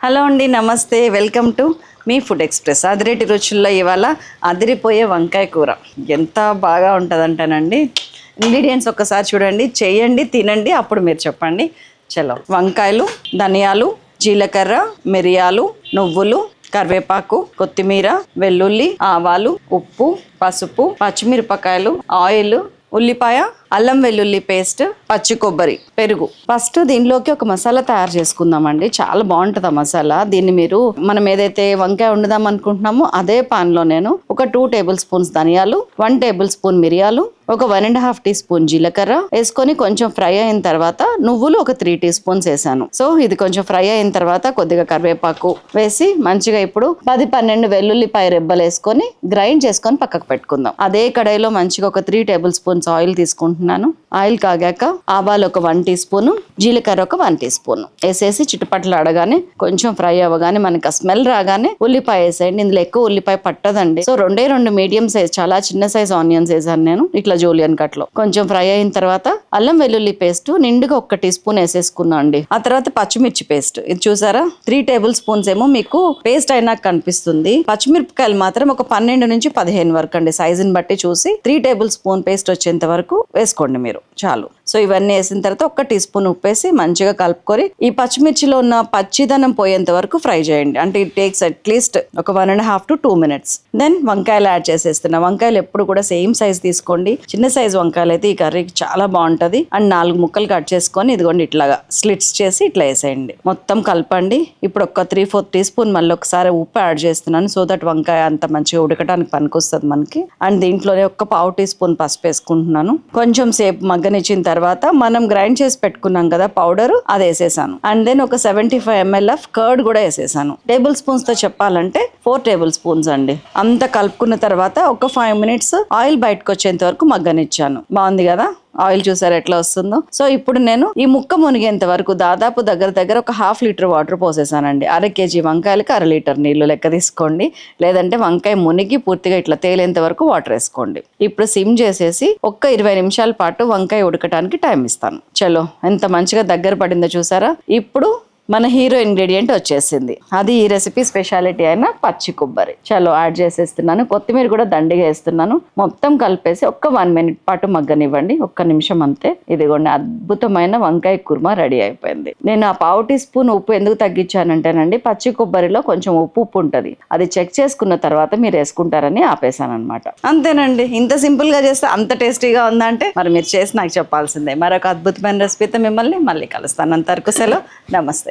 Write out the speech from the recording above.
Hello అండి, నమస్తే. Welcome to మీ ఫుడ్ ఎక్స్ప్రెస్. అదిరేటి రుచుల్లో ఇవాళ అదిరిపోయే వంకాయ కూర ఎంత బాగా ఉంటుందంటానండి. ఇంగ్రీడియంట్స్ ఒక్కసారి చూడండి, చేయండి, తినండి, అప్పుడు మీరు చెప్పండి. చలో, వంకాయలు, ధనియాలు, జీలకర్ర, మిరియాలు, నువ్వులు, కరివేపాకు, కొత్తిమీర, వెల్లుల్లి, ఆవాలు, ఉప్పు, పసుపు, పచ్చిమిరపకాయలు, ఆయిల్, ఉల్లిపాయ, అల్లం వెల్లుల్లి పేస్ట్, పచ్చి కొబ్బరి, పెరుగు. ఫస్ట్ దీనిలోకి ఒక మసాలా తయారు చేసుకుందామండి. చాలా బాగుంటుంది ఆ మసాలా. దీన్ని మీరు మనం ఏదైతే వంకాయ వండుదాం అనుకుంటున్నామో అదే పాన్లో నేను ఒక 2 టేబుల్ స్పూన్స్ ధనియాలు, 1 టేబుల్ స్పూన్ మిరియాలు, ఒక 1.5 టీ స్పూన్ జీలకర్ర వేసుకొని కొంచెం ఫ్రై అయిన తర్వాత నువ్వులు ఒక 3 టీ స్పూన్స్ వేసాను. సో ఇది కొంచెం ఫ్రై అయిన తర్వాత కొద్దిగా కరివేపాకు వేసి మంచిగా ఇప్పుడు 10-12 వెల్లుల్లిపాయ రెబ్బలు వేసుకొని గ్రైండ్ చేసుకొని పక్కకు పెట్టుకుందాం. అదే కడాయిలో మంచిగా ఒక 3 టేబుల్ స్పూన్స్ ఆయిల్ తీసుకుంటున్నాను. ఆయిల్ కాగాక ఆవాలు ఒక 1 టీ స్పూన్, జీలకర్ర ఒక 1 టీ స్పూన్ వేసేసి చిట్టుపట్లు ఆడగానే కొంచెం ఫ్రై అవ్వగానే మనకి ఆ స్మెల్ రాగానే ఉల్లిపాయ వేసేయండి. ఇందులో ఎక్కువ ఉల్లిపాయ పట్టదండి. సో 2 మీడియం సైజ్ చాలా చిన్న సైజ్ ఆనియన్స్ వేసాను నేను ఇట్లా జూలియన్ కట్ లో. కొంచెం ఫ్రై అయిన తర్వాత అల్లం వెల్లుల్లి పేస్ట్ నిండుగా 1 టీ స్పూన్ వేసేసుకున్నా అండి. ఆ తర్వాత పచ్చిమిర్చి పేస్ట్, ఇది చూసారా 3 టేబుల్ స్పూన్స్ ఏమో మీకు పేస్ట్ అయినా కనిపిస్తుంది. పచ్చిమిరపకాయలు మాత్రం ఒక 12 నుంచి 15 వరకు అండి, సైజుని బట్టి చూసి 3 టేబుల్ స్పూన్ పేస్ట్ వచ్చేంత వరకు వేసుకోండి మీరు, చాలు. సో ఇవన్నీ వేసిన తర్వాత 1 టీ స్పూన్ ఉప్పు వేసి మంచిగా కలుపుకొని ఈ పచ్చిమిర్చిలో ఉన్న పచ్చిదనం పోయేంత వరకు ఫ్రై చేయండి. అంటే ఇట్ టేక్స్ అట్లీస్ట్ ఒక 1.5 to 2 minutes. దెన్ వంకాయలు యాడ్ చేసేస్తున్నా. వంకాయలు ఎప్పుడు కూడా సేమ్ సైజ్ తీసుకోండి. చిన్న సైజ్ వంకాయలు అయితే ఈ కర్రీకి చాలా బాగుంటది. అండ్ 4 ముక్కలు కట్ చేసుకొని ఇదిగోండి ఇట్లాగా స్లిట్స్ చేసి ఇట్లా వేసేయండి. మొత్తం కలపండి. ఇప్పుడు ఒక 3-4 టీ స్పూన్ మళ్ళీ ఒకసారి ఉప్పు యాడ్ చేస్తున్నాను, సో దట్ వంకాయ అంత మంచిగా ఉడకడానికి పనికొస్తుంది మనకి. అండ్ దీంట్లోనే ఒక 1/2 టీ స్పూన్ పసుపు వేసుకుంటున్నాను. కొంచెం సేపు మగ్గనిచ్చిన తర్వాత మనం గ్రైండ్ చేసి పెట్టుకున్నాం కదా పౌడర్, అది వేసేసాను. అండ్ దెన్ ఒక 75 ml ఆఫ్ కర్డ్ కూడా వేసేసాను. టేబుల్ స్పూన్స్ తో చెప్పాలంటే 4 టేబుల్ స్పూన్స్ అండి. అంతా కలుపుకున్న తర్వాత ఒక 5 minutes ఆయిల్ బయటకు వచ్చేంత వరకు మగ్గనిచ్చాను. బాగుంది కదా, ఆయిల్ చూసారు ఎట్లా వస్తుందో. సో ఇప్పుడు నేను ఈ ముక్క మునిగేంత వరకు దాదాపు దగ్గర ఒక 1/2 లీటర్ వాటర్ పోసేసానండి. 1/2 kg వంకాయలకి 1/2 లీటర్ నీళ్లు లెక్క తీసుకోండి, లేదంటే వంకాయ మునిగి పూర్తిగా ఇట్లా తేలేంత వరకు వాటర్ వేసుకోండి. ఇప్పుడు సిమ్ చేసేసి ఒక్క 20 నిమిషాల పాటు వంకాయ ఉడకటానికి టైం ఇస్తాను. చలో, ఎంత మంచిగా దగ్గర పడిందో చూసారా. ఇప్పుడు మన హీరో ఇంగ్రీడియంట్ వచ్చేసింది. అది ఈ రెసిపీ స్పెషాలిటీ అయిన పచ్చి కొబ్బరి. చలో యాడ్ చేసేస్తున్నాను. కొత్తిమీర కూడా దండిగా వేస్తున్నాను. మొత్తం కలిపేసి ఒక్క 1 minute పాటు మగ్గనివ్వండి, 1 నిమిషం అంతే. ఇదిగోండి అద్భుతమైన వంకాయ కుర్మా రెడీ అయిపోయింది. నేను ఆ 1/2 టీ స్పూన్ ఉప్పు ఎందుకు తగ్గించానంటేనండి, పచ్చి కొబ్బరిలో కొంచెం ఉప్పు ఉంటుంది. అది చెక్ చేసుకున్న తర్వాత మీరు వేసుకుంటారని ఆపేసాను అనమాట. అంతేనండి, ఇంత సింపుల్ గా చేస్తే అంత టేస్టీగా ఉందంటే మరి మీరు చేసి నాకు చెప్పాల్సిందే. మరొక అద్భుతమైన రెసిపీతో మిమ్మల్ని మళ్ళీ కలుస్తాను. అంతవరకు సెలవు, నమస్తే.